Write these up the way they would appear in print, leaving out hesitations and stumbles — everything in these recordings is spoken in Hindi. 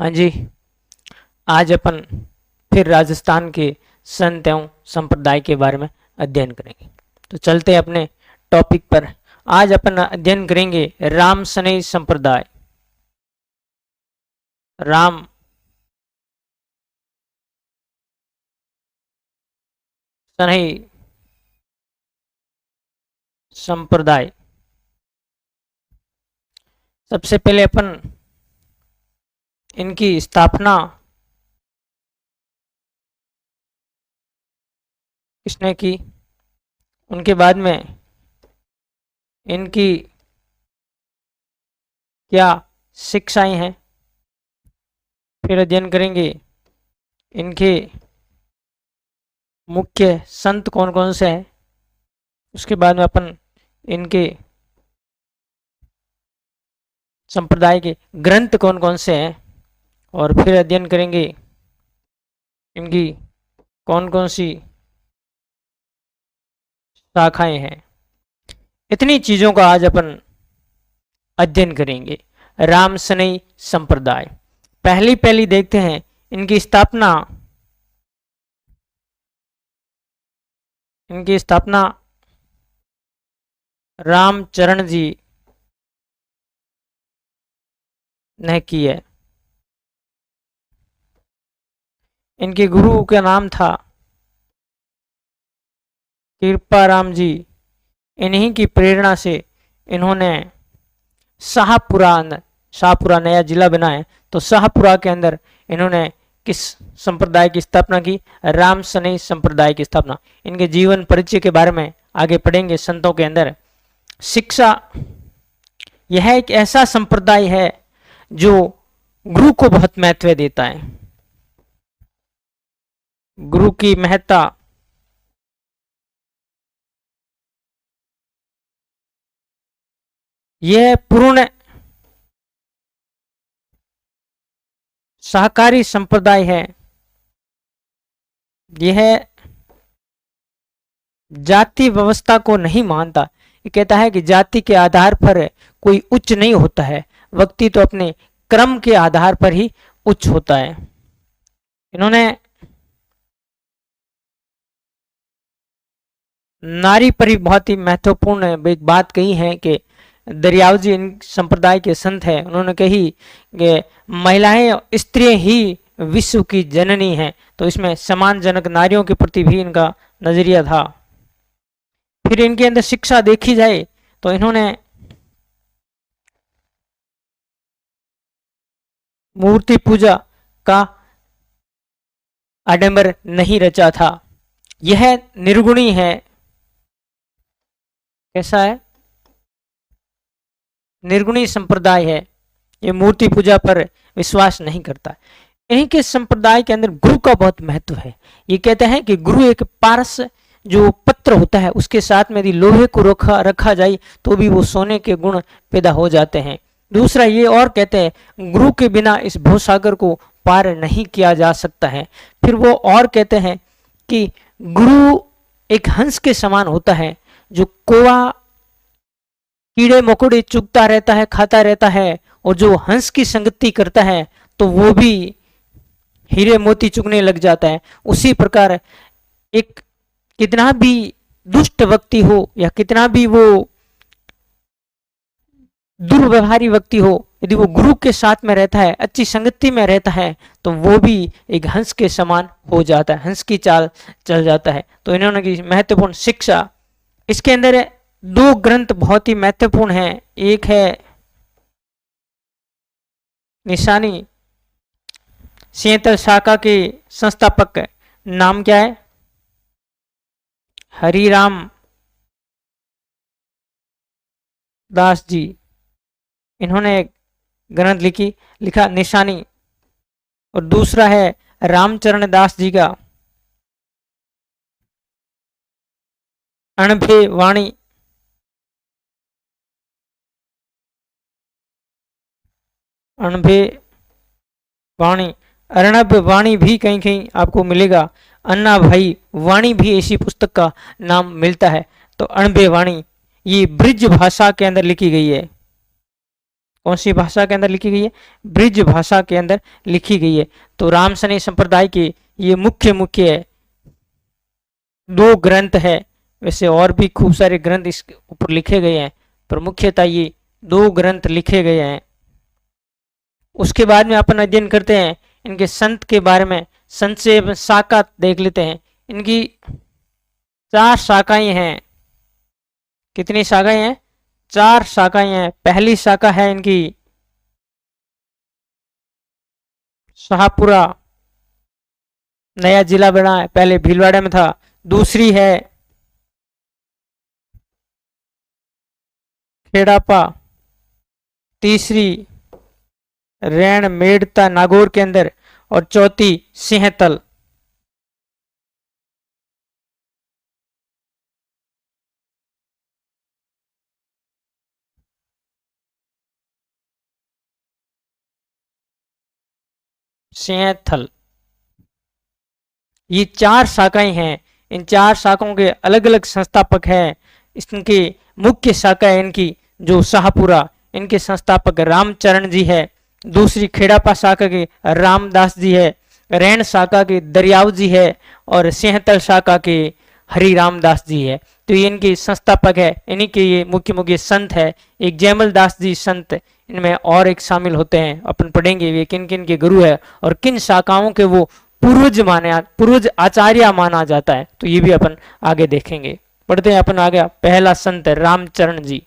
हाँ जी, आज अपन फिर राजस्थान के संत एवं संप्रदाय के बारे में अध्ययन करेंगे। तो चलते हैं अपने टॉपिक पर। आज अपन अध्ययन करेंगे राम सनई संप्रदाय। राम सनई संप्रदाय। सबसे पहले अपन इनकी स्थापना किसने की, उनके बाद में इनकी क्या शिक्षाएं हैं, फिर अध्ययन करेंगे इनके मुख्य संत कौन कौन से हैं, उसके बाद में अपन इनके संप्रदाय के ग्रंथ कौन कौन से हैं, और फिर अध्ययन करेंगे इनकी कौन कौन सी शाखाएं हैं। इतनी चीजों का आज अपन अध्ययन करेंगे। राम सनई संप्रदाय पहली देखते हैं इनकी स्थापना। रामचरण जी ने की है। इनके गुरु का नाम था कृपाराम जी। इन्हीं की प्रेरणा से इन्होंने शाहपुरा नया जिला बनाया। तो शाहपुरा के अंदर इन्होंने किस संप्रदाय की स्थापना की? राम सनई संप्रदाय की स्थापना। इनके जीवन परिचय के बारे में आगे पढ़ेंगे। संतों के अंदर शिक्षा, यह एक ऐसा संप्रदाय है जो गुरु को बहुत महत्व देता है। गुरु की महत्ता यह पूर्ण सहकारी संप्रदाय है। यह जाति व्यवस्था को नहीं मानता। ये कहता है कि जाति के आधार पर कोई उच्च नहीं होता है, व्यक्ति तो अपने क्रम के आधार पर ही उच्च होता है। इन्होंने नारी पर ही बहुत ही महत्वपूर्ण एक बात कही है कि दरियाव जी इन संप्रदाय के संत हैं। उन्होंने कही कि महिलाएं स्त्रियां ही विश्व की जननी हैं। तो इसमें सम्मानजनक नारियों के प्रति भी इनका नजरिया था। फिर इनके अंदर शिक्षा देखी जाए तो इन्होंने मूर्ति पूजा का आडंबर नहीं रचा था। यह निर्गुणी है। कैसा है? निर्गुणी संप्रदाय है। ये मूर्ति पूजा पर विश्वास नहीं करता। इन्हीं के संप्रदाय के अंदर गुरु का बहुत महत्व है। ये कहते हैं कि गुरु एक पारस जो पत्र होता है उसके साथ में यदि लोहे को रखा जाए तो भी वो सोने के गुण पैदा हो जाते हैं। दूसरा ये और कहते हैं गुरु के बिना इस भवसागर को पार नहीं किया जा सकता है। फिर वो और कहते हैं कि गुरु एक हंस के समान होता है जो कौवा कीड़े मकोड़े चुगता रहता है, खाता रहता है, और जो हंस की संगति करता है तो वो भी हीरे मोती चुगने लग जाता है। उसी प्रकार एक कितना भी दुष्ट व्यक्ति हो या कितना भी वो दुर्व्यवहारी व्यक्ति हो, यदि वो गुरु के साथ में रहता है, अच्छी संगति में रहता है, तो वो भी एक हंस के समान हो जाता है, हंस की चाल चल जाता है। तो इन्होंने की महत्वपूर्ण शिक्षा। इसके अंदर दो ग्रंथ बहुत ही महत्वपूर्ण हैं। एक है निशानी। सेंतल शाखा के संस्थापक नाम क्या है? हरिराम दास जी। इन्होंने एक ग्रंथ लिखा निशानी। और दूसरा है रामचरण दास जी का अणभे वाणी। अणभे वाणी, अर्णब वाणी भी कहीं कहीं आपको मिलेगा। अन्ना भाई वाणी भी ऐसी पुस्तक का नाम मिलता है। तो अणभे वाणी ये ब्रिज भाषा के अंदर लिखी गई है। कौन सी भाषा के अंदर लिखी गई है? ब्रिज भाषा के अंदर लिखी गई है। तो राम सनेय संप्रदाय के ये मुख्य मुख्य 2 ग्रंथ है। वैसे और भी खूब सारे ग्रंथ इस ऊपर लिखे गए हैं, पर मुख्यतः ये 2 ग्रंथ लिखे गए हैं। उसके बाद में अपन अध्ययन करते हैं इनके संत के बारे में। संत से शाखा देख लेते हैं। इनकी 4 शाखाएं हैं। कितनी शाखाएं हैं? 4 शाखाएं हैं। पहली शाखा है इनकी शाहपुरा, नया जिला बना है, पहले भीलवाड़ा में था। दूसरी है खेड़ापा, तीसरी रैण मेड़ता नागौर के अंदर, और चौथी सिंहतल। सिंहथल, ये 4 शाखाएं हैं। इन 4 शाखाओं के अलग अलग संस्थापक हैं। इनकी मुख्य शाखा है इनकी जो शाहपुरा, इनके संस्थापक रामचरण जी है। दूसरी खेड़ापा शाखा के रामदास जी है। रैण शाखा के दरियाव जी है, और सिंहतल शाखा के हरि रामदास जी है। तो ये इनके संस्थापक है। इन्हीं के ये मुख्य मुख्य संत है। एक जयमल दास जी संत, इनमें और एक शामिल होते हैं। अपन पढ़ेंगे वे किन किन के गुरु है और किन शाखाओं के वो पूर्वज आचार्य माना जाता है। तो ये भी अपन आगे देखेंगे। पढ़ते हैं अपन आगे। पहला संत रामचरण जी।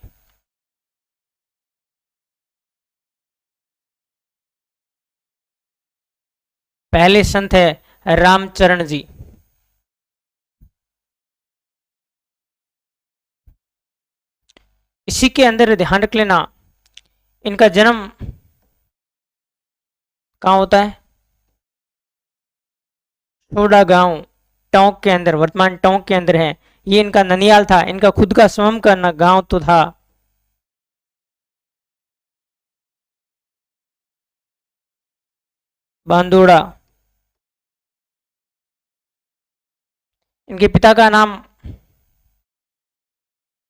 पहले संत है रामचरण जी। इसी के अंदर ध्यान रख लेना, इनका जन्म कहाँ होता है? छोड़ा गांव टोंक के अंदर, वर्तमान टोंक के अंदर है। ये इनका ननियाल था। इनका खुद का स्वयं का गांव तो था बांदोड़ा। इनके पिता का नाम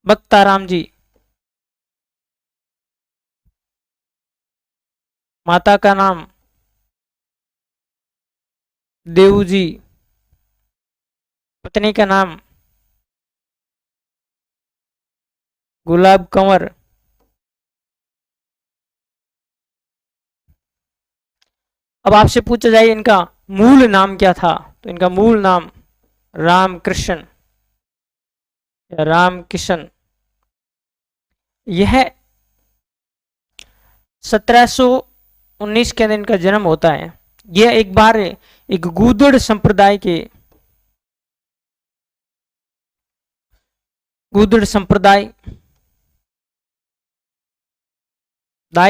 बख्ताराम जी, माता का नाम देऊ जी, पत्नी का नाम गुलाब कंवर। अब आपसे पूछा जाए इनका मूल नाम क्या था, तो इनका मूल नाम रामकृष्ण या रामकिशन। यह 1719 के अंदर इनका जन्म होता है। यह एक बार एक गूदड़ संप्रदाय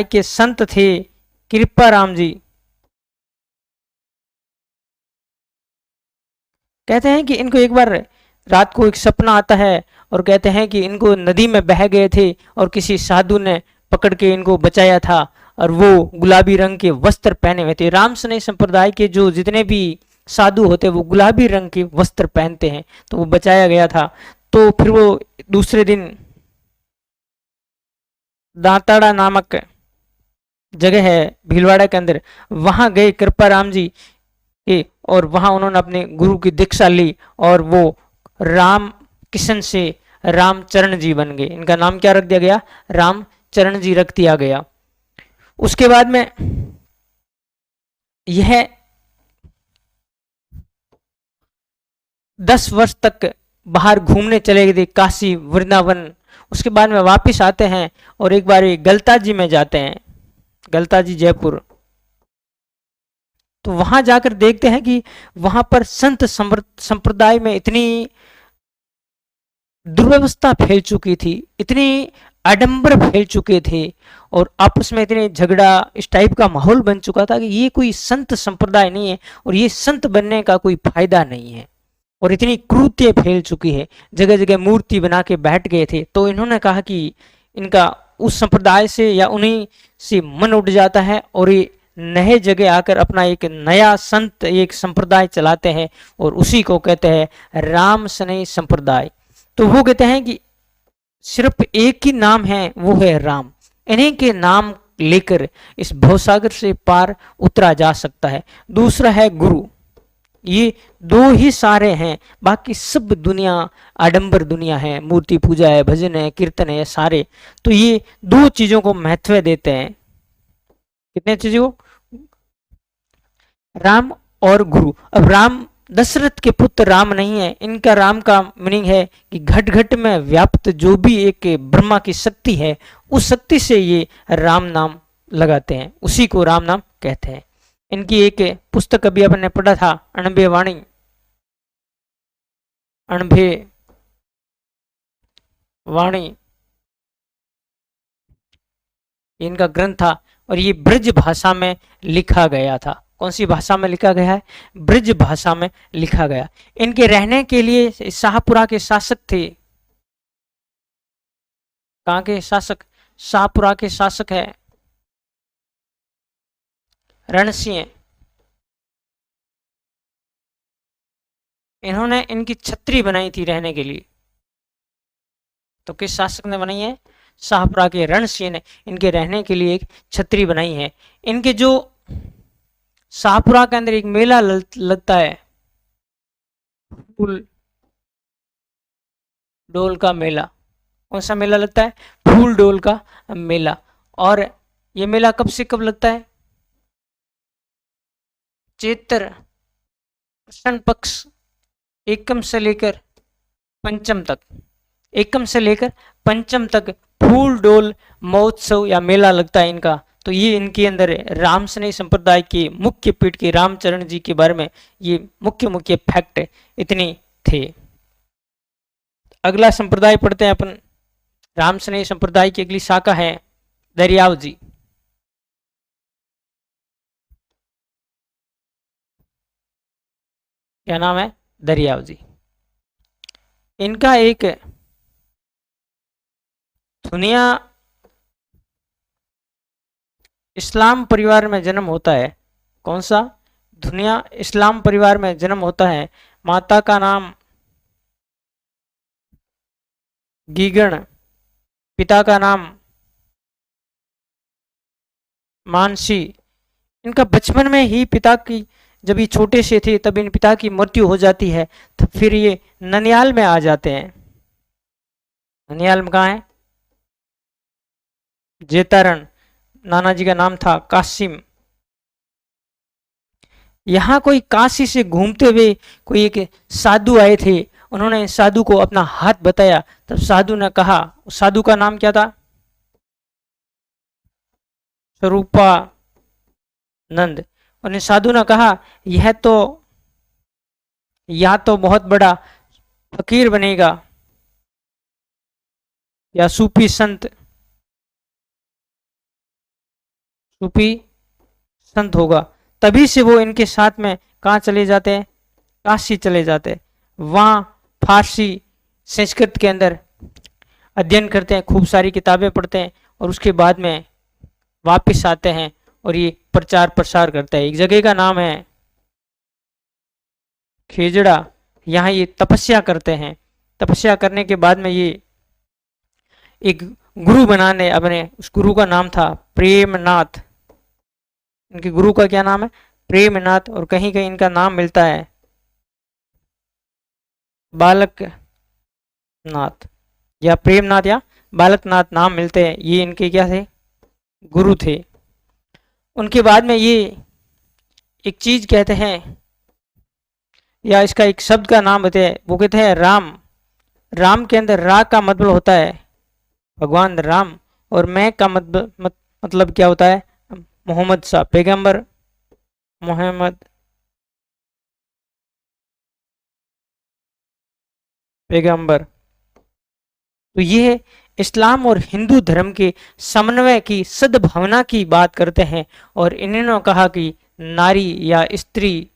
के संत थे कृपाराम जी। कहते हैं कि इनको एक बार रात को एक सपना आता है और कहते हैं कि इनको नदी में बह गए थे और किसी साधु ने पकड़ के इनको बचाया था, और वो गुलाबी रंग के वस्त्र पहने हुए थे। राम सनेय संप्रदाय के जो जितने भी साधु होते हैं वो गुलाबी रंग के वस्त्र पहनते हैं, तो वो बचाया गया था। तो फिर वो दूसरे दिन दांताड़ा नामक जगह है भीलवाड़ा के अंदर, वहां गए कृपाराम जी के, और वहां उन्होंने अपने गुरु की दीक्षा ली, और वो राम किशन से रामचरण जी बन गए। इनका नाम क्या रख दिया गया? रामचरण जी रख दिया गया। उसके बाद में यह 10 वर्ष तक बाहर घूमने चले गए थे, काशी वृंदावन। उसके बाद में वापस आते हैं और एक बार गलता जी में जाते हैं, गलता जी जयपुर। तो वहां जाकर देखते हैं कि वहां पर संत संप्रदाय में इतनी दुर्व्यवस्था फैल चुकी थी, इतनी आडंबर फैल चुके थे, और आपस में इतने झगड़ा इस टाइप का माहौल बन चुका था कि ये कोई संत संप्रदाय नहीं है और ये संत बनने का कोई फायदा नहीं है। और इतनी क्रूरतें फैल चुकी है, जगह जगह मूर्ति बना के बैठ गए थे। तो इन्होंने कहा कि इनका उस संप्रदाय से या उन्हीं से मन उठ जाता है, और ये नए जगह आकर अपना एक नया संत एक संप्रदाय चलाते हैं, और उसी को कहते हैं राम सनेय संप्रदाय। तो वो कहते हैं कि सिर्फ एक ही नाम है, वो है राम। इन्हीं के नाम लेकर इस भवसागर से पार उतरा जा सकता है। दूसरा है गुरु। ये दो ही सारे हैं, बाकी सब दुनिया आडंबर दुनिया है, मूर्ति पूजा है, भजन है, कीर्तन है, सारे। तो ये दो चीजों को महत्व देते हैं। कितने चीजों को? राम और गुरु। अब राम दशरथ के पुत्र राम नहीं है, इनका राम का मीनिंग है कि घट घट में व्याप्त जो भी एक ब्रह्मा की शक्ति है, उस शक्ति से ये राम नाम लगाते हैं, उसी को राम नाम कहते हैं। इनकी एक पुस्तक अभी अपन ने पढ़ा था, अणभे वाणी, अणभे वाणी इनका ग्रंथ था, और ये ब्रज भाषा में लिखा गया था। कौन सी भाषा में लिखा गया है? ब्रज भाषा में लिखा गया। इनके रहने के लिए शाहपुरा के शासक थे। कहाँ के शासक? शाहपुरा के शासक है रणसिंह। इन्होंने इनकी छतरी बनाई थी रहने के लिए। तो किस शासक ने बनाई है? शाहपुरा के रणसिंह ने इनके रहने के लिए एक छतरी बनाई है। इनके जो शाहपुरा के अंदर एक मेला लगता है, फूल डोल का मेला। कौन सा मेला लगता है? फूल डोल का मेला। और ये मेला कब से कब लगता है? चैत्र कृष्ण पक्ष एकम से लेकर पंचम तक, एकम से लेकर पंचम तक फूल डोल महोत्सव या मेला लगता है इनका। तो ये इनके अंदर रामसनेही संप्रदाय के मुख्य पीठ के रामचरण जी के बारे में ये मुख्य मुख्य फैक्ट इतने थे। अगला संप्रदाय पढ़ते हैं अपन। रामसनेही संप्रदाय की अगली शाखा है दरियाव जी। क्या नाम है? दरियाव जी। इनका एक दुनिया इस्लाम परिवार में जन्म होता है। कौन सा? दुनिया इस्लाम परिवार में जन्म होता है। माता का नाम गीगण, पिता का नाम मानसी। इनका बचपन में ही पिता की, जब ये छोटे से थे तब इन पिता की मृत्यु हो जाती है, तो फिर ये ननियाल में आ जाते हैं। ननियाल में कहाँ है? जेतारण। नाना जी का नाम था कासिम। यहाँ कोई काशी से घूमते हुए कोई एक साधु आए थे। उन्होंने साधु को अपना हाथ बताया, तब साधु ने कहा, साधु का नाम क्या था? स्वरूपानंद। उन्हें साधु ने कहा, यह तो या तो बहुत बड़ा फकीर बनेगा या सूफी संत, सूफी संत होगा। तभी से वो इनके साथ में कहाँ चले जाते हैं? काशी चले जाते हैं। वहाँ फारसी संस्कृत के अंदर अध्ययन करते हैं, खूब सारी किताबें पढ़ते हैं, और उसके बाद में वापस आते हैं और ये प्रचार प्रसार करते हैं। एक जगह का नाम है खेजड़ा। यहाँ ये तपस्या करते हैं। तपस्या करने के बाद में ये एक गुरु बनाने अपने, उस गुरु का नाम था प्रेमनाथ। इनके गुरु का क्या नाम है? प्रेमनाथ। और कहीं कहीं इनका नाम मिलता है बालकनाथ, या प्रेमनाथ या बालकनाथ नाम मिलते हैं। ये इनके क्या थे? गुरु थे। उनके बाद में ये एक चीज कहते हैं, या इसका एक शब्द का नाम बताते हैं, वो कहते हैं राम। राम के अंदर रा का मतलब होता है भगवान राम, और मैं का मतलब क्या होता है? मोहम्मद सा, पैगंबर मोहम्मद, पैगंबर। तो ये इस्लाम और हिंदू धर्म के समन्वय की सद्भावना की बात करते हैं। और इन्होंने कहा कि नारी या स्त्री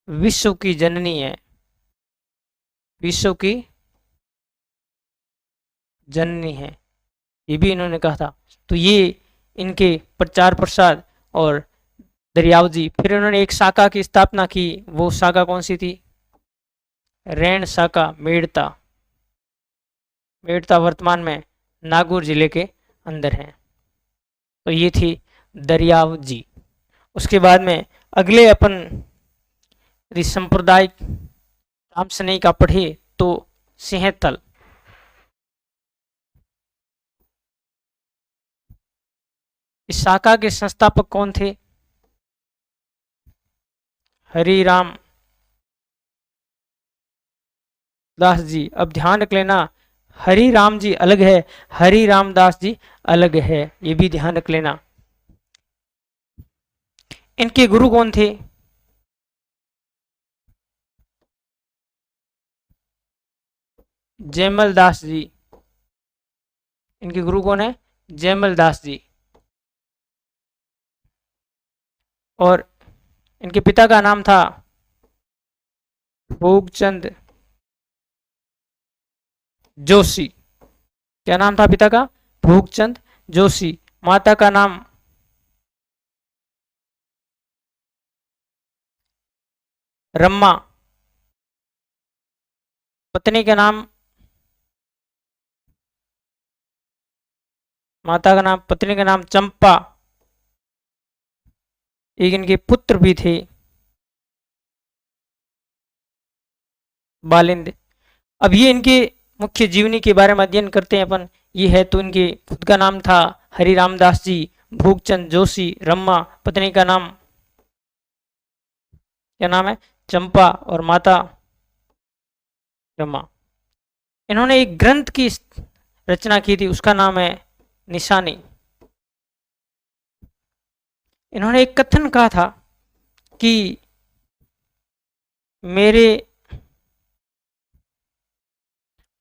विश्व की जननी है, विश्व की जननी है, ये भी इन्होंने कहा था। तो ये इनके प्रचार प्रसार। और दरियाव जी, फिर इन्होंने एक शाखा की स्थापना की। वो शाखा कौन सी थी? रैन शाखा, मेड़ता। मेड़ता वर्तमान में नागौर जिले के अंदर है। तो ये थी दरियाव जी। उसके बाद में अगले अपन यदि सांप्रदायिक तामसनी का पढ़े तो सिंहतल। इस शाखा के संस्थापक कौन थे? हरिराम दास जी। अब ध्यान रख लेना, हरिराम जी अलग है, हरिराम दास जी अलग है, ये भी ध्यान रख लेना। इनके गुरु कौन थे? जयमल दास जी। इनके गुरु कौन है? जयमल दास जी। और इनके पिता का नाम था भोगचंद जोशी। क्या नाम था पिता का? भोगचंद जोशी। माता का नाम रम्मा। पत्नी का नाम, माता का नाम, पत्नी का नाम चंपा। एक इनके पुत्र भी थे, बालिंद। अब ये इनके मुख्य जीवनी के बारे में अध्ययन करते हैं अपन। ये है तो इनके खुद का नाम था हरिराम दास जी, भूखचंद जोशी, रम्मा, पत्नी का नाम क्या नाम है? चंपा, और माता रम्मा। इन्होंने एक ग्रंथ की रचना की थी, उसका नाम है निशानी। इन्होंने एक कथन कहा था कि मेरे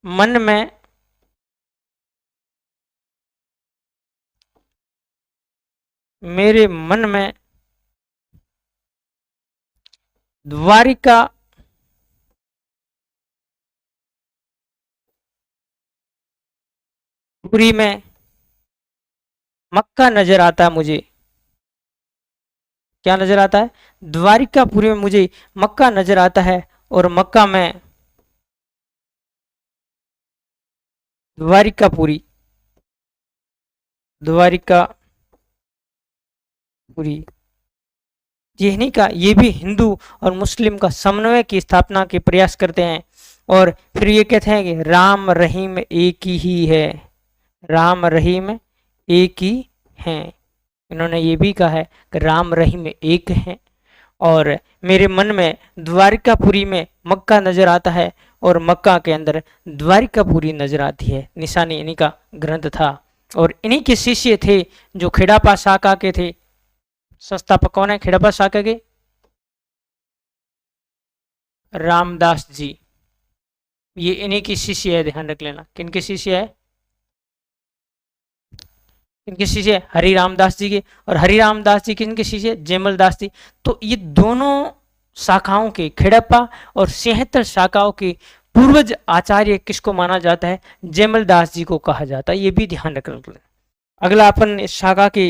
मन में द्वारिका पुरी में मक्का नजर आता है मुझे। क्या नजर आता है? द्वारिकापुरी में मुझे मक्का नजर आता है, और मक्का में द्वारिकापुरी, द्वारिकापुरी जिहनी का, ये भी हिंदू और मुस्लिम का समन्वय की स्थापना के प्रयास करते हैं। और फिर ये कहते हैं कि राम रहीम एक ही है, राम रहीम एक ही हैं। इन्होंने ये भी कहा है कि राम रहीम एक हैं, और मेरे मन में द्वारिकापुरी में मक्का नजर आता है, और मक्का के अंदर द्वारिकापुरी नजर आती है। निशानी इन्हीं का ग्रंथ था, और इन्हीं के शिष्य थे जो खेड़ापा शाखा के थे। संस्थापक कौन है खेड़ापा शाखा के? रामदास जी। ये इन्हीं की शिष्य है, ध्यान रख लेना। किनके शिष्य है? इनके शिष्य हरिराम दास जी के, और हरिराम दास जी किनके शिष्य? जयमल दास जी। तो ये दोनों शाखाओं के, खेड़प्पा और सिंहतल शाखाओं के पूर्वज आचार्य किसको माना जाता है? जयमल दास जी को कहा जाता है। ये भी ध्यान रख लेना। अगला अपन इस शाखा के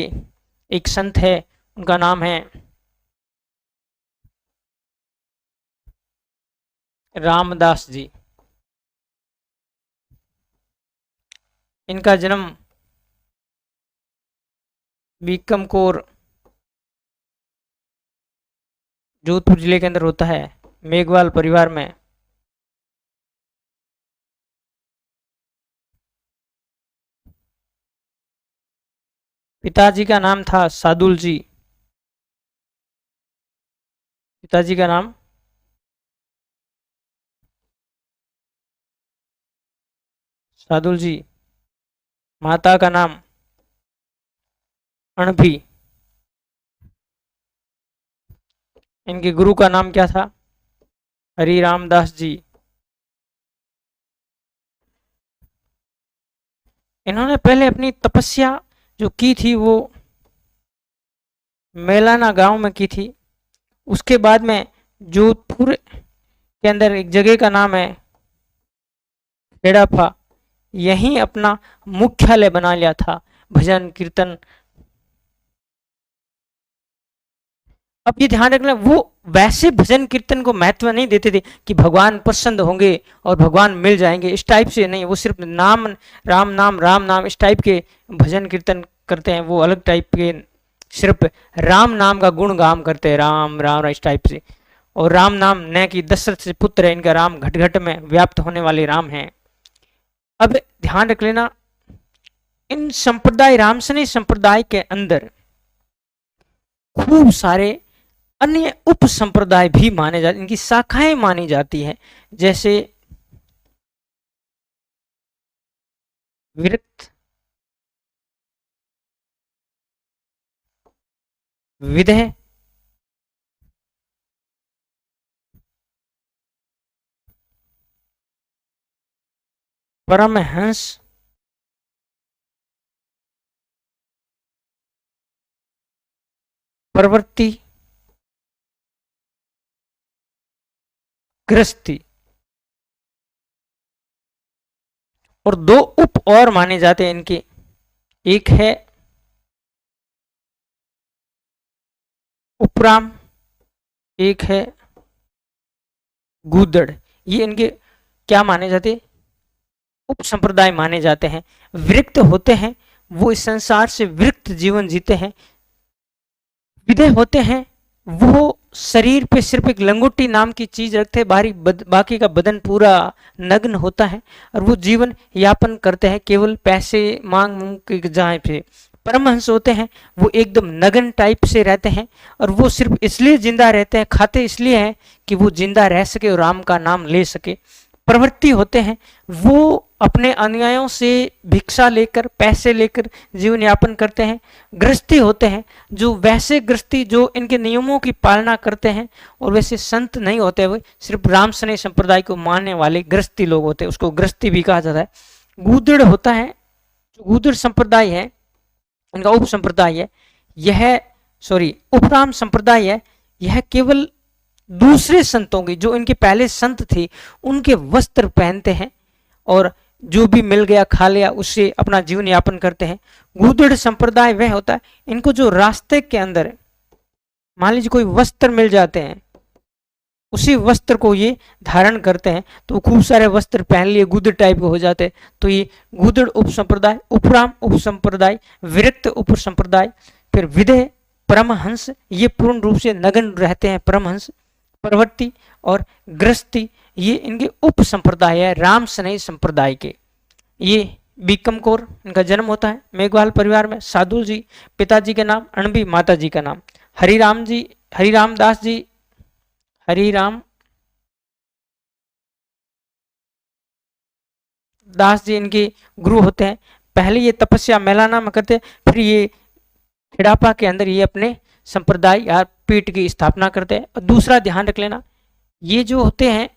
एक संत है, उनका नाम है रामदास जी। इनका जन्म बीकमकोर जोधपुर जिले के अंदर होता है, मेघवाल परिवार में। पिताजी का नाम था सादुल जी। पिताजी का नाम सादुल जी। माता का नाम अणभी। इनके गुरु का नाम क्या था? हरिराम दास जी। इन्होंने पहले अपनी तपस्या जो की थी वो मेलाना गांव में की थी। उसके बाद में जोधपुर के अंदर एक जगह का नाम है खेड़ाफा, यहीं अपना मुख्यालय बना लिया था। भजन कीर्तन। अब ये ध्यान रखना, वो वैसे भजन कीर्तन को महत्व नहीं देते थे कि भगवान प्रसन्न होंगे और भगवान मिल जाएंगे, इस टाइप से नहीं। वो सिर्फ नाम, राम नाम, राम नाम, इस टाइप के भजन कीर्तन करते हैं वो अलग टाइप के, सिर्फ राम नाम का गुण गाम करते हैं, राम राम इस टाइप से। और राम नाम न कि दशरथ से पुत्र है इनका, राम घट घट में व्याप्त होने वाले राम हैं। अब ध्यान रख लेना, इन संप्रदाय रामसने संप्रदाय के अंदर खूब सारे अन्य उप संप्रदाय भी माने जाते, इनकी शाखाएं मानी जाती है, जैसे विरक्त, विदेह, परमहंस, प्रवृत्ति, गृहस्थी। और दो उप और माने जाते हैं इनके, एक है उपराम, एक है गूदड़। ये इनके क्या माने जाते, उप संप्रदाय माने जाते हैं। विरक्त होते हैं, वो इस संसार से विरक्त जीवन जीते हैं। विदेह होते हैं, वो शरीर पे सिर्फ एक लंगोटी नाम की चीज रखते हैं, बाकी का बदन पूरा नग्न होता है और वो जीवन यापन करते हैं केवल पैसे मांग के जाए पे। परमहंस होते हैं, वो एकदम नग्न टाइप से रहते हैं और वो सिर्फ इसलिए जिंदा रहते हैं, खाते इसलिए हैं कि वो जिंदा रह सके और राम का नाम ले सके। प्रवृत्ति होते हैं, वो अपने अनुयायियों से भिक्षा लेकर पैसे लेकर जीवन यापन करते हैं। गृहस्थी होते हैं, जो वैसे गृहस्थी जो इनके नियमों की पालना करते हैं और वैसे संत नहीं होते हुए, सिर्फ रामसने संप्रदाय को मानने वाले गृहस्थी लोग होते हैं, उसको गृहस्थी भी कहा जाता है। गूदड़ होता है, जो गूदड़ संप्रदाय है इनका उप संप्रदाय है, यह उपराम संप्रदाय है, यह केवल दूसरे संतों की, जो इनके पहले संत थे उनके वस्त्र पहनते हैं और जो भी मिल गया खा लिया उससे अपना जीवन यापन करते हैं। गूदड़ संप्रदाय वह होता है, इनको जो रास्ते के अंदर मान लीजिए कोई वस्त्र मिल जाते हैं, उसी वस्त्र को ये धारण करते हैं, तो खूब सारे वस्त्र पहन लिए गूदड़ टाइप के हो जाते हैं। तो ये गूदड़ उप संप्रदाय, उपराम उप संप्रदाय, विरक्त उप संप्रदाय, फिर विदेह, परमहंस, ये पूर्ण रूप से नग्न रहते हैं परमहंस, प्रवृत्ति और गृहस्थी, ये इनके उप संप्रदाय है रामसनेही संप्रदाय के। ये बीकम कौर, इनका जन्म होता है मेघवाल परिवार में। साधु जी पिताजी के नाम, अणबी माता जी का नाम। हरिराम दास जी इनके गुरु होते हैं। पहले ये तपस्या मैलाना में करते, फिर ये खिड़ापा के अंदर ये अपने संप्रदाय या पीठ की स्थापना करते हैं। और दूसरा ध्यान रख लेना, ये जो होते हैं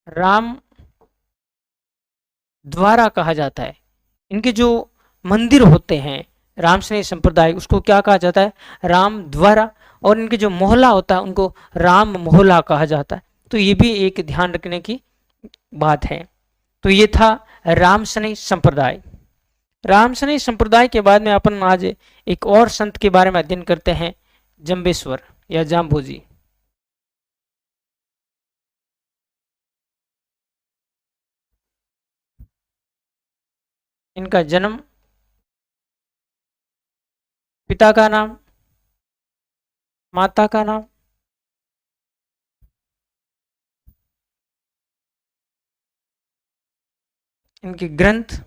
राम द्वारा कहा जाता है, इनके जो मंदिर होते हैं रामसनेही संप्रदाय, उसको क्या कहा जाता है, राम द्वारा। और इनके जो मोहल्ला होता है उनको राम मोहल्ला कहा जाता है। तो ये भी एक ध्यान रखने की बात है। तो ये था रामसनेही संप्रदाय। रामसनेही संप्रदाय के बाद में अपन आज एक और संत के बारे में अध्ययन करते हैं, जंबेश्वर या जाम्भोजी। इनका जन्म, पिता का नाम, माता का नाम, इनके ग्रंथ,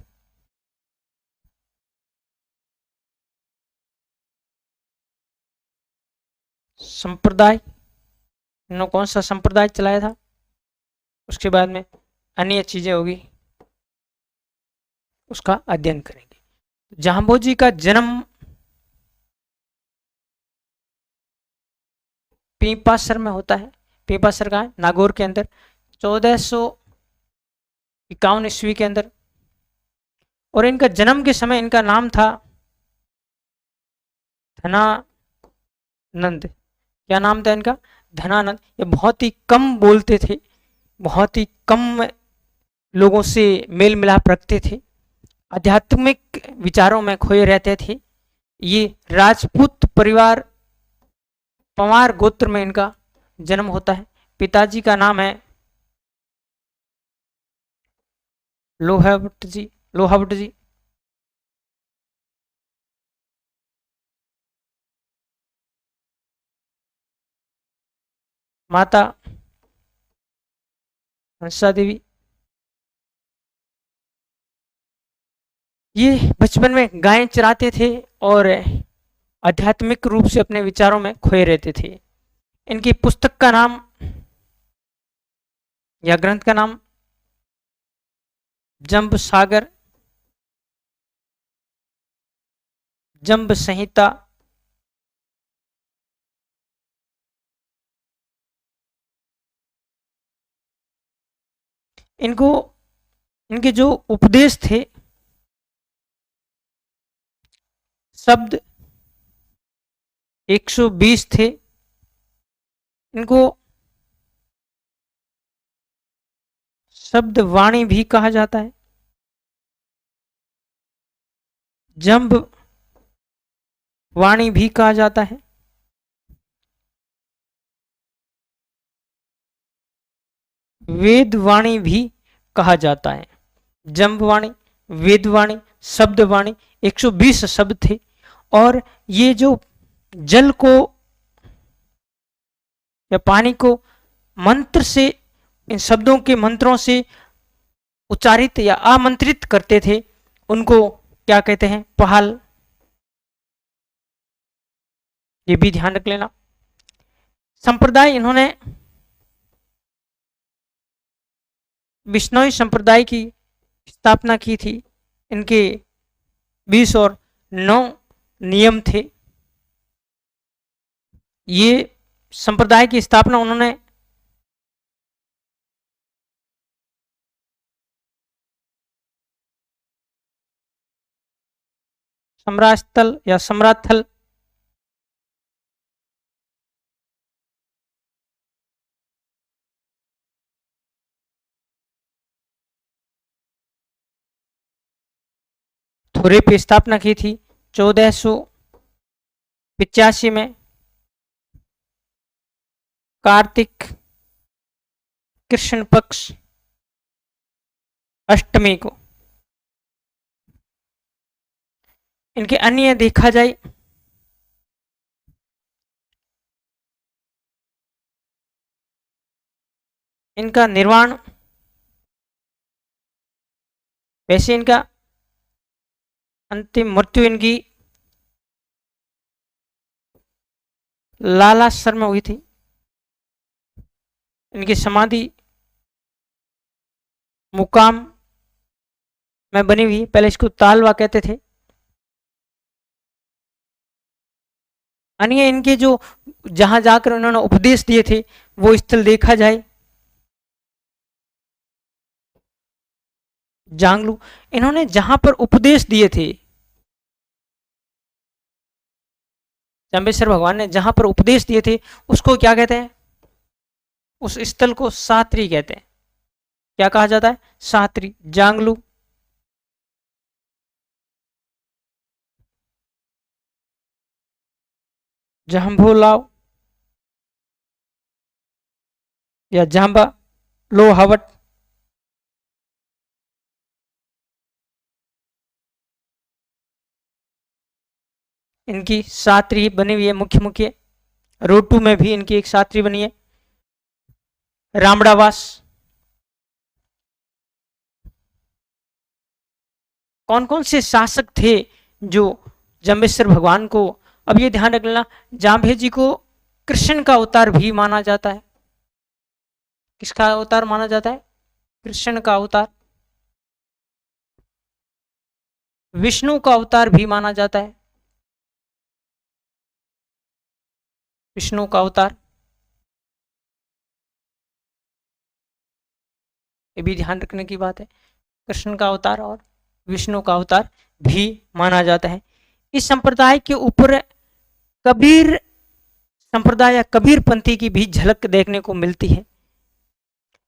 संप्रदाय, इन्होंने कौन सा संप्रदाय चलाया था, उसके बाद में अन्य चीजें होगी उसका अध्ययन करेंगे। जाम्भोजी का जन्म पीपासर में होता है। पीपासर का है नागौर के अंदर 1451 ईस्वी के अंदर। और इनका जन्म के समय इनका नाम था धनानंद। क्या नाम था इनका, धनानंद। ये बहुत ही कम बोलते थे, बहुत ही कम लोगों से मेल मिलाप रखते थे, आध्यात्मिक विचारों में खोए रहते थे। ये राजपूत परिवार पंवार गोत्र में इनका जन्म होता है। पिताजी का नाम है लोहावट जी। माता हंसा देवी। ये बचपन में गायें चराते थे और आध्यात्मिक रूप से अपने विचारों में खोए रहते थे। इनकी पुस्तक का नाम या ग्रंथ का नाम जंब सागर, जंब संहिता, इनको इनके जो उपदेश थे, शब्द 120 थे। इनको शब्द वाणी भी कहा जाता है, जंब वाणी भी कहा जाता है। वेद वाणी भी कहा जाता है। जंब वाणी, वेद वाणी, शब्द वाणी, 120 शब्द थे। और ये जो जल को या पानी को मंत्र से, इन शब्दों के मंत्रों से उच्चारित या आमंत्रित करते थे, उनको क्या कहते हैं? पहाल। ये भी ध्यान रख लेना। संप्रदाय, इन्होंने बिश्नोई संप्रदाय की स्थापना की थी। इनके 20 और 9 नियम थे। ये संप्रदाय की स्थापना उन्होंने सम्रास्थल या सम्राथल थोरे पे स्थापना की थी 1485 में, कार्तिक कृष्ण पक्ष अष्टमी को। इनके अन्य देखा जाए इनका निर्वाण, वैसे इनका अंतिम मृत्यु इनकी लालासर में हुई थी। इनकी समाधि मुकाम में बनी हुई, पहले इसको तालवा कहते थे। अन्य इनके जो जहां जाकर उन्होंने उपदेश दिए थे वो स्थल देखा जाए, जांगलू। इन्होंने जहां पर उपदेश दिए थे, जंबेश्वर भगवान ने जहां पर उपदेश दिए थे, उसको क्या कहते हैं? उस स्थल को सात्री कहते हैं। क्या कहा जाता है? सात्री, जांगलू। जहंभोलाव या जांबा लोहावट। इनकी सात्री बनी हुई है मुख्य मुख्य। रोटू में भी इनकी एक सात्री बनी है। रामड़ावास। कौन कौन से शासक थे जो जंबेश्वर भगवान को, अब ये ध्यान रख लेना, जांभे जी को कृष्ण का अवतार भी माना जाता है। किसका अवतार माना जाता है? कृष्ण का अवतार। विष्णु का अवतार भी माना जाता है, विष्णु का अवतार। ये भी ध्यान रखने की बात है, कृष्ण का अवतार और विष्णु का अवतार भी माना जाता है। इस संप्रदाय के ऊपर कबीर संप्रदाय या कबीर पंथी की भी झलक देखने को मिलती है।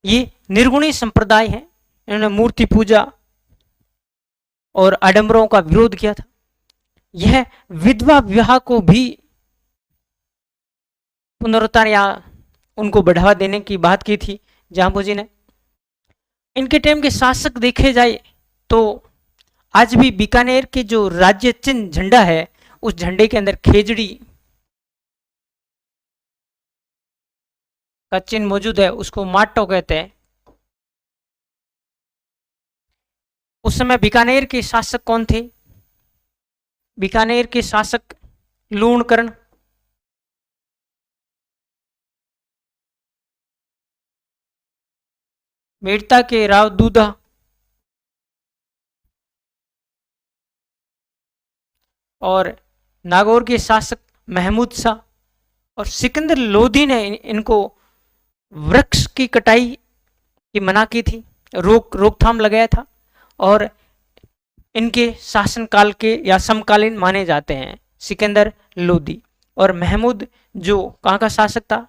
ये निर्गुणी संप्रदाय है। इन्होंने मूर्ति पूजा और आडंबरों का विरोध किया था। यह विधवा विवाह को भी पुनरुत्थान या उनको बढ़ावा देने की बात की थी जांबू जी ने। इनके टाइम के शासक देखे जाए तो आज भी बीकानेर के जो राज्य चिन्ह झंडा है, उस झंडे के अंदर खेजड़ी का चिन्ह मौजूद है उसको माट्टो कहते हैं। उस समय बीकानेर के शासक कौन थे? बीकानेर के शासक लूणकरण। मेड़ता के राव दूधा। और नागौर के शासक महमूद शाह। और सिकंदर लोधी ने इनको वृक्ष की कटाई की मना की थी, रोकथाम लगाया था। और इनके शासनकाल के या समकालीन माने जाते हैं सिकंदर लोधी। और महमूद जो कहाँ का शासक था?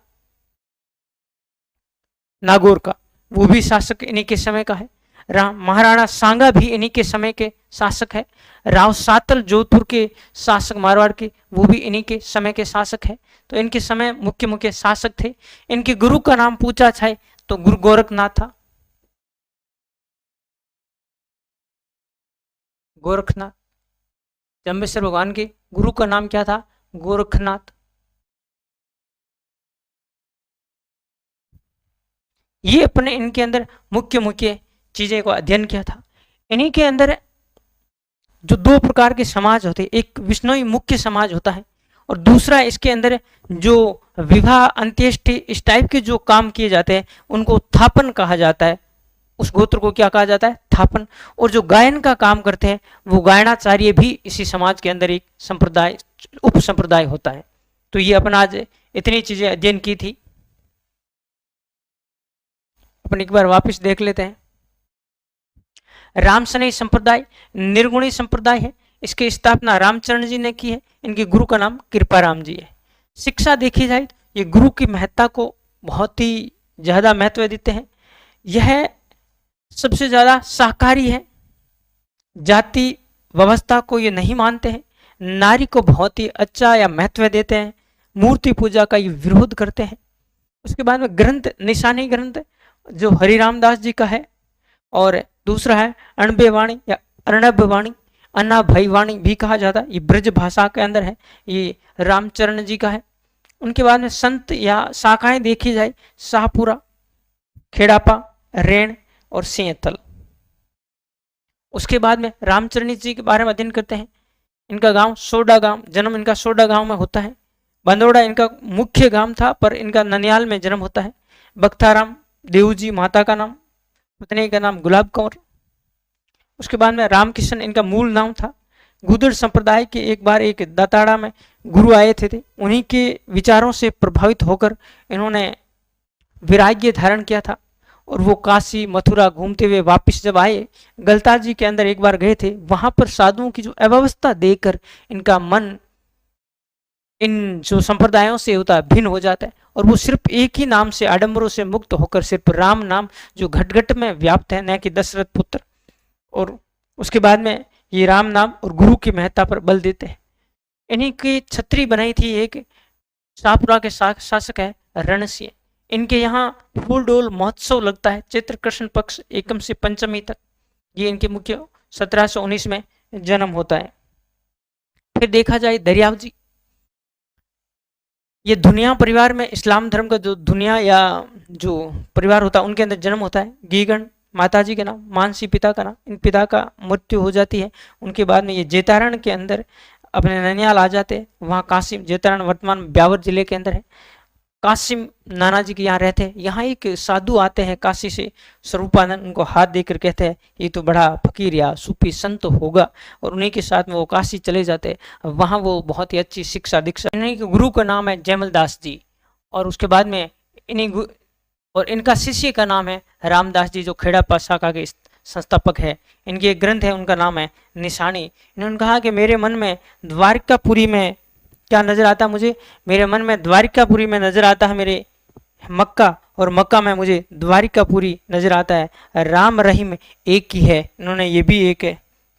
नागौर का, वो भी शासक इन्हीं के समय का है। महाराणा सांगा भी इन्हीं के समय के शासक है। राव सातल जोधपुर के शासक मारवाड़ के, वो भी इन्हीं के समय के शासक है। तो इनके समय मुख्य मुख्य शासक थे। इनके गुरु का नाम पूछा जाए तो गुरु गोरखनाथ था। गोरखनाथ, जम्बेश्वर भगवान के गुरु का नाम क्या था? गोरखनाथ। ये अपने इनके अंदर मुख्य मुख्य चीजें को अध्ययन किया था। इन्हीं के अंदर जो दो प्रकार के समाज होते हैं, एक विष्णोई मुख्य समाज होता है और दूसरा इसके अंदर जो विवाह अंत्येष्टि इस टाइप के जो काम किए जाते हैं उनको थापन कहा जाता है। उस गोत्र को क्या कहा जाता है? थापन। और जो गायन का काम करते हैं वो गायनाचार्य भी इसी समाज के अंदर एक संप्रदाय, उप संप्रदाय होता है। तो ये अपना आज इतनी चीजें अध्ययन की थी। अपन एक बार वापस देख लेते हैं। रामसनेई संप्रदाय निर्गुणी संप्रदाय है। इसकी स्थापना रामचरण जी ने की है। इनके गुरु का नाम कृपाराम जी है। शिक्षा देखी जाए तो ये गुरु की महत्ता को बहुत ही ज्यादा महत्व देते हैं। यह सबसे ज्यादा शाकाहारी है। जाति व्यवस्था को ये नहीं मानते हैं। नारी को बहुत ही अच्छा या महत्व देते हैं। मूर्ति पूजा का ये विरोध करते हैं। उसके बाद में ग्रंथ, निशानी ग्रंथ जो हरिराम दास जी का है। और दूसरा है अणबे वाणी या अर्णब वाणी, अन्ना भई वाणी भी कहा जाता है। ये ब्रज भाषा के अंदर है। ये रामचरण जी का है। उनके बाद में संत या शाखाएं देखी जाए, शाहपुरा, खेड़ापा, रेण और सिंहतल। उसके बाद में रामचरण जी के बारे में अध्ययन करते हैं। इनका गांव सोडा गांव, जन्म इनका सोडा गांव में होता है। बंदोड़ा इनका मुख्य गांव था पर इनका ननियाल में जन्म होता है। बख्ताराम देवजी माता का नाम, पत्नी का नाम गुलाब कौर। उसके बाद में रामकिशन इनका मूल नाम था। गुदड़ संप्रदाय के एक बार एक दाताड़ा में गुरु आए थे। उन्हीं के विचारों से प्रभावित होकर इन्होंने विराग्य धारण किया था और वो काशी मथुरा घूमते हुए वापस जब आए, गलता जी के अंदर एक बार गए थे। वहां पर साधुओं की जो अव्यवस्था देखकर इनका मन इन जो संप्रदायों से होता है भिन्न हो जाता है और वो सिर्फ एक ही नाम से आडंबरों से मुक्त होकर सिर्फ राम नाम जो घट घट में व्याप्त है, न कि दशरथ पुत्र। और उसके बाद में ये राम नाम और गुरु की महत्ता पर बल देते हैं। इन्हीं की छत्री बनाई थी एक शाहपुरा के शासक है रणसिंह। इनके यहाँ फूल डोल महोत्सव लगता है चैत्र कृष्ण पक्ष एकम से पंचमी तक। ये इनके मुख्य 1719 में जन्म होता है। फिर देखा जाए दरियाव जी, ये दुनिया परिवार में इस्लाम धर्म का जो दुनिया या जो परिवार होता है उनके अंदर जन्म होता है। गीगण माता जी के नाम, मानसी पिता का नाम। इन पिता का मृत्यु हो जाती है। उनके बाद में ये जेतारण के अंदर अपने ननियाल आ जाते हैं। वहाँ कासिम, जेतारण वर्तमान ब्यावर जिले के अंदर है। कासिम नाना जी के यहाँ रहते हैं। यहाँ एक साधु आते हैं काशी से, स्वरूपानंद, उनको हाथ देकर कहते हैं ये तो बड़ा फकीर या सूफी संत होगा और उन्हीं के साथ में वो काशी चले जाते हैं। वहाँ वो बहुत ही अच्छी शिक्षा दीक्षा। इन्हीं के गुरु का नाम है जयमल दास जी। और उसके बाद में इन्हीं और इनका शिष्य का नाम है रामदास जी जो खेड़ा शाखा के संस्थापक है। इनके एक ग्रंथ है उनका नाम है निशानी। इन्होंने कहा कि मेरे मन में द्वारिकापुरी में क्या नजर आता है मुझे? मेरे मन में द्वारिकापुरी में नजर आता है मेरे मक्का, और मक्का में मुझे द्वारिकापुरी नजर आता है। राम रहीम एक ही है, इन्होंने ये भी एक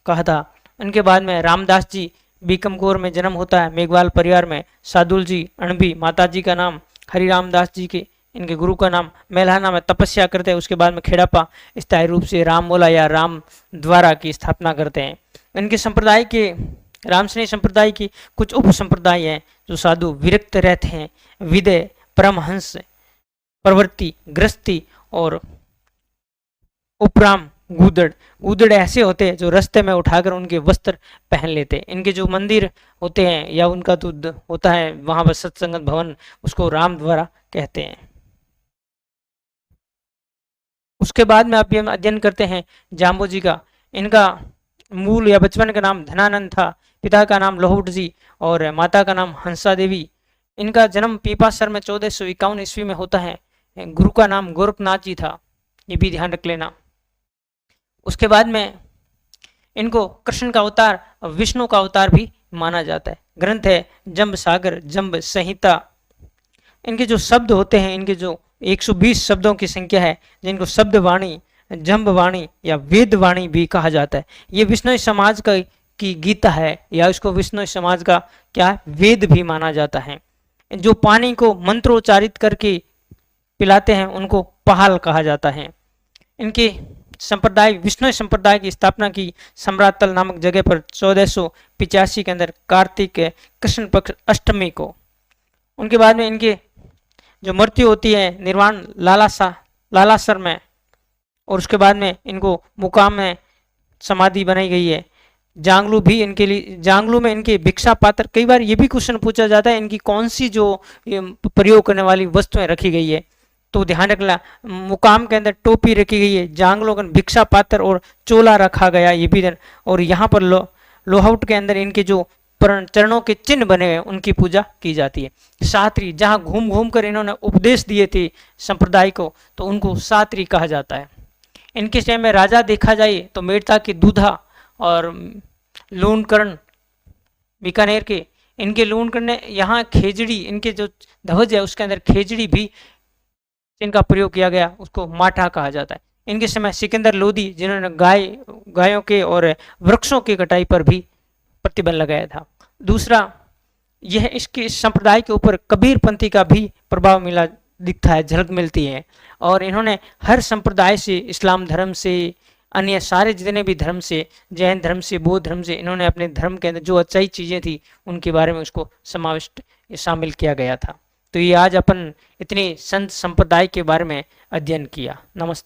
कहा था। उनके बाद में रामदास जी बीकमगौर में जन्म होता है, मेघवाल परिवार में। सादुल जी अणबी, माता जी का नाम हरिरामदास जी के, इनके गुरु का नाम मेलहाना में तपस्या करते हैं। उसके बाद में खेड़ापा स्थायी रूप से राममोला या राम द्वारा की स्थापना करते हैं। इनके संप्रदाय के रामसनेई संप्रदाय की कुछ उप संप्रदाय हैं जो साधु विरक्त रहते हैं। विदय, परमहंस, प्रवृत्ति, गृहस्थी और उपराम, गूदड़। गूदड़ ऐसे होते हैं जो रास्ते में उठाकर उनके वस्त्र पहन लेते हैं। इनके जो मंदिर होते हैं या उनका तो होता है वहां पर सत्संगत भवन, उसको राम द्वारा कहते हैं। उसके बाद में आप हम अध्ययन करते हैं जाम्बोजी का। इनका मूल या बचपन का नाम धनानंद था, पिता का नाम लोहुट जी और माता का नाम हंसा देवी। इनका जन्म पीपासर में 1451 ईस्वी में होता है। गुरु का नाम गोरखनाथ जी था, ये भी ध्यान रख लेना। उसके बाद में इनको कृष्ण का अवतार, विष्णु का अवतार भी माना जाता है। ग्रंथ है जंब सागर, जंब संहिता। इनके जो शब्द होते हैं, इनके जो 120 शब्दों की संख्या है, जिनको शब्द वाणी, जंब वाणी या वेद वाणी भी कहा जाता है। ये विष्णु समाज का की गीता है या इसको विष्णु समाज का क्या वेद भी माना जाता है। जो पानी को मंत्रोच्चारित करके पिलाते हैं उनको पहाल कहा जाता है। इनके संप्रदाय, विष्णु संप्रदाय की स्थापना की सम्राटतल नामक जगह पर 1485 के अंदर कार्तिक कृष्ण पक्ष अष्टमी को। उनके बाद में इनके जो मृत्यु होती है निर्वाण लालासर में, और उसके बाद में इनको मुकाम में समाधि बनाई गई है। जांगलू भी इनके लिए, जांगलू में इनके भिक्षा पात्र, कई बार ये भी क्वेश्चन पूछा जाता है इनकी कौन सी जो प्रयोग करने वाली वस्तुएं रखी गई है, तो ध्यान रखना मुकाम के अंदर टोपी रखी गई है, जांगलों के भिक्षा पात्र और चोला रखा गया ये भी। और यहाँ पर लोहाउट के अंदर इनके जो चरणों के चिन्ह बने हुए उनकी पूजा की जाती है। सात्री, जहाँ घूम घूम कर इन्होंने उपदेश दिए थे संप्रदाय को, तो उनको सात्री कहा जाता है। इनके समय में राजा देखा जाए तो मेड़ता के दूधा और लूणकरण बीकानेर के, इनके लूणकरण ने यहाँ खेजड़ी, इनके जो ध्वज है उसके अंदर खेजड़ी भी इनका प्रयोग किया गया, उसको माठा कहा जाता है। इनके समय सिकंदर लोदी, जिन्होंने गायों के और वृक्षों की कटाई पर भी प्रतिबंध लगाया था। दूसरा, यह इसके संप्रदाय के ऊपर कबीरपंथी का भी प्रभाव मिला दिखता है, झलक मिलती है। और इन्होंने हर संप्रदाय से, इस्लाम धर्म से, अन्य सारे जितने भी धर्म से, जैन धर्म से, बौद्ध धर्म से, इन्होंने अपने धर्म के अंदर जो अच्छाई चीज़ें थी उनके बारे में उसको समाविष्ट शामिल किया गया था। तो ये आज अपन इतनी संत संप्रदाय के बारे में अध्ययन किया। नमस्ते।